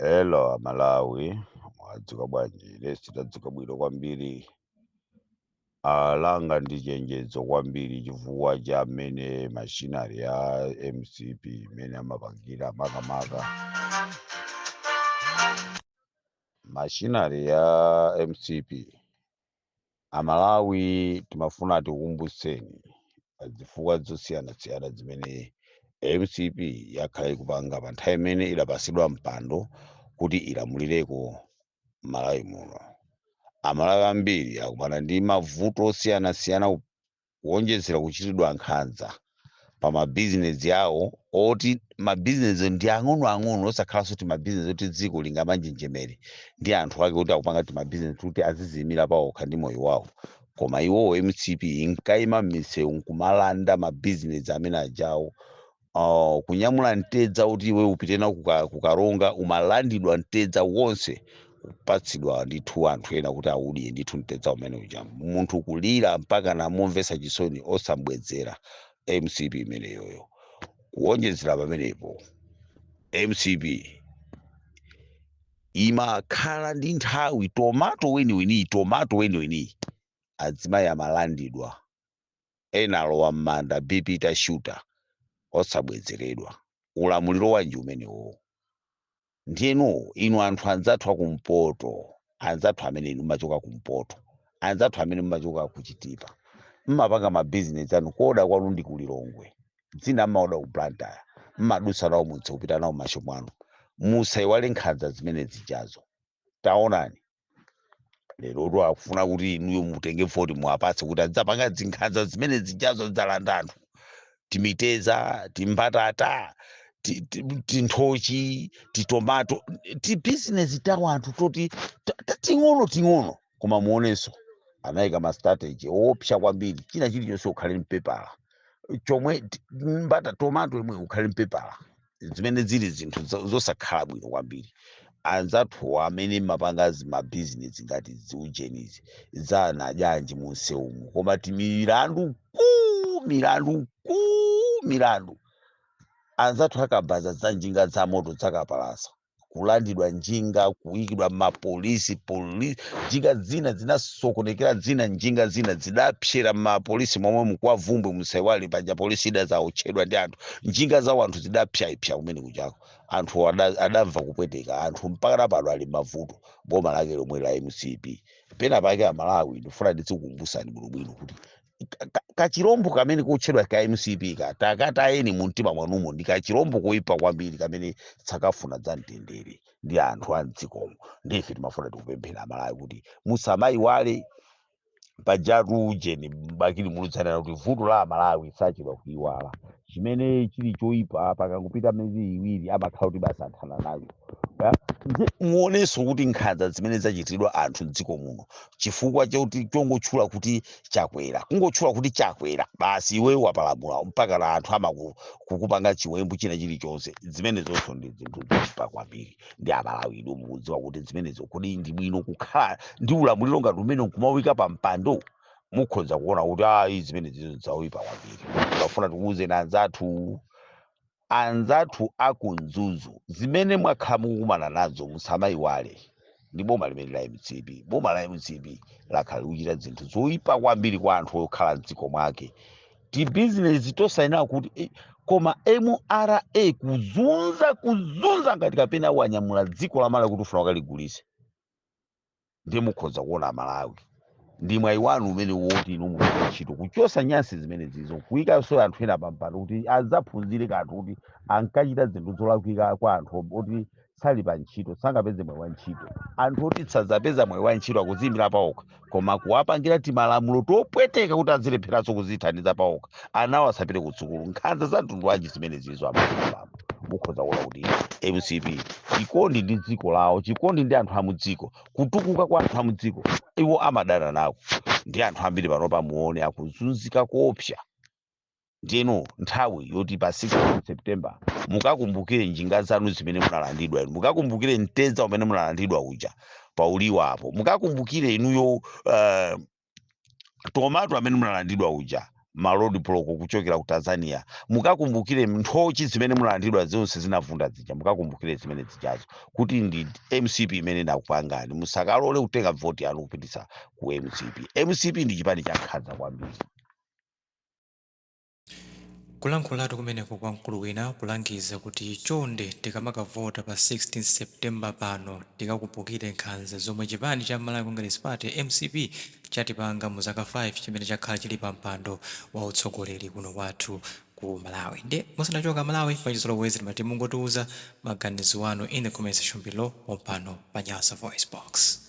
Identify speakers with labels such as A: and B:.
A: Elo Malawi wadzuka bwanji lesi tadzuka bwino kwambiri langa ndi chenjezo kwambiri chifukwa cha mmene mashinari ya MCP imene amapangira makamaka mashinari ya MCP amalawi timafuna tikumbuseni zifukwa zosiyana-siyana zimene MCP yakhala ikupanga pa nthawi imene idapasidwa mpando kuti ilamulireko Malawi muno. Amalawi ambiri akumana ndi mavuto osiyana-siyana kuonjezera kuchitidwa nkhanza pa mabizinesi yawo oti mabizinesi ndi ang'ono-ang'ono osakhalanso kuti mabizinesi oti dziko lingamanjenjemere ndi anthu ake kuti akupanga kuti mabizinesi kuti azizimira pawokha ndi moyo wawo, koma iwowo MCP inkayima m'misewu nkumalanda mabizinesi amene ajawo kunyamula mtedza kuti iwe upite nawo kukaronga umalandidwa mtedza wonse kupatsidwa ndithu anthu ena kuti audye ndithu mtedza umene uja munthu kulira mpaka namumvesa chisoni osambwedzera MCP imeneyoyo. Kuonjezera pamenepo MCP imakhala ndi nthawi tomato weniweni adzimayi amalandidwa ena alowa m'manda BP itashuta osabwezeredwa. Ulamuliro wanji umenewo? Ndiyeno inu anthu anzathu akumpoto, anzathu amene inu mumachoka kumpoto, anzathu amene mumachoka kuchitipa, mmapanga mabizinesi anu koda kwanu ndi kulilongwe, dzina mmaoda ku Blantyre, mmadusa nawo mudzi kupita nawo mashopu anu, musaiwale nkhanza zimene zijazo. Taonani lero akufuna kuti inuyo mutenge voti muwapatse kuti adzapanga zinkhanza zimene zijazo zalanda anthu, timiteza, timbatata, tinthochi, titomato, tibizinesi tawo anthu toti ting'ono koma muoneso anayika ma-strategy opsa kwambiri, china chilichonse ukhale mpepala chomwe mbata tomato imwe ukhale mpepala, zimene zili zinthu zosakhala bwino kwambiri. Anzathu amene mapanga mabizinesi ngati ziujenizi zanadyanji munsewumu koma milandu anzathu akabaza za njinga za moto zakapalasa kulandidwa njinga kuyikidwa mapolisi njinga zina zinasokonekera njinga zina zidapsera mapolisi momwe mukwavumbwe musaiwali paja polisi ida zaotchedwa ndi anthu njinga zawo anthu zidapsyaipsya kumene kuchako anthu adamva kupweteka anthu mpaka pano ali mavuto boma lake lomwe la MCP. Pena pake Amalawi ndifuna ndizikumbusani bwinobwino kuti kachirombo kamene kotchedwa ka MCP takatayeni mu mtima mwanumo ndi kachirombo koyipa kwambiri kamene sakafuna za mtendere ndi anthu a mdzikomo. Ndife timafuna tikupemphera Amalawi kuti musamayiwale pajatu ujeni bakili muludzanira kuti vuto la Amalawi sachedwa kuiwala chimene chili choyipa pakangopita miyezi iwiri amakhala kuti basa athana nayo. Muoneso kuti nkhanza zimene zachitidwa anthu mdziko muno chifukwa chakuti chongotchula kuti chakwera kungotchula kuti chakwera basi iwe wapalamula mpaka na anthu amakukupanga chiwembu china chilichonse. Zimenezonso ndi zinthu zoyipa kwambiri ndi Amalawi mukudziwa kuti zimenezo kuti ndi bwino kukhala ndi ulamuliro ngati umene nkumawika pa mpando mukhoza kuona kuti zimenezo zawipa kwambiri. Bafuna tikuuze na anzathu akunzuzu zimene mwakhala mukukumana nazo musamayiwale ndi boma limene la MCP. Boma la MCP lakhala likuchita zinthu zoyipa kwambiri kwa anthu okhala mdziko mwake. Tibizinesi tosayinawo kuti koma MRA kuzunza ngati kapena wanyamula dziko la Malawi kuti ufuna ukaligulise. Ndiye mukhoza kuona Amalawi ndi mwayi wanu umene woti inu mugwira ntchito kuchosa nyansi zimene zizo kuyikaso anthu ena pampando kuti azaphunzire kanthu kuti ankachita zinthu zolakwika kwa anthu oti sali pa ntchito sangapeze mwayi wa ntchito. Anthu oti sazapeza mwayi wa ntchito akuziyimira pawokha koma kuwapangira timalamulo topweteka kuti azilepheranso kuzithandiza pawokha anawo asapite kutsukulu. Nkhanza za mtundu wanji zimene zizo amalamu mukhoza kuona kuti MCP chikondi ndi dziko lawo, chikondi ndi anthu amudziko, kutukuka kwa anthu amudziko iwo amadana nawo. Ndi anthu ambiri panopa muone akuzunzika koopsa. Ndiyeno nthawi yoti pa 6 September mukakumbukire njinga zanu zimene munalandidwa inu, mukakumbukire mtedza umene munalandidwa uja pauliwa apo, mukakumbukire inuyo tomato amene munalandidwa uja malodi block kuchokera ku Tanzania, mukakumbukire nthochi zimene munalandidwa zonse zinavunda zija, mukakumbukire zimene zijazo kuti ndi MCP imene nakupangani, musakalole kutenga voti yanu kupitisa ku MCP ndi chipani chankhanza kwambiri.
B: Kulankhulatu kumeneko kwa mkulu wina kulangiza kuti chonde tikamakavota pa 16 Septemba pano tikakumbukire nkhanza zomwe chipani cha Malawi Congress Party MCP chatipanga mu zaka 5 chimene chakhala chili pa mpando wa utsogoleri kuno kwathu ku Malawi. Nde musanachoka Malawi pachizolowezi timati mungotiuza maganizo anu in the comment section below pompano pa Nyasa Voice Box.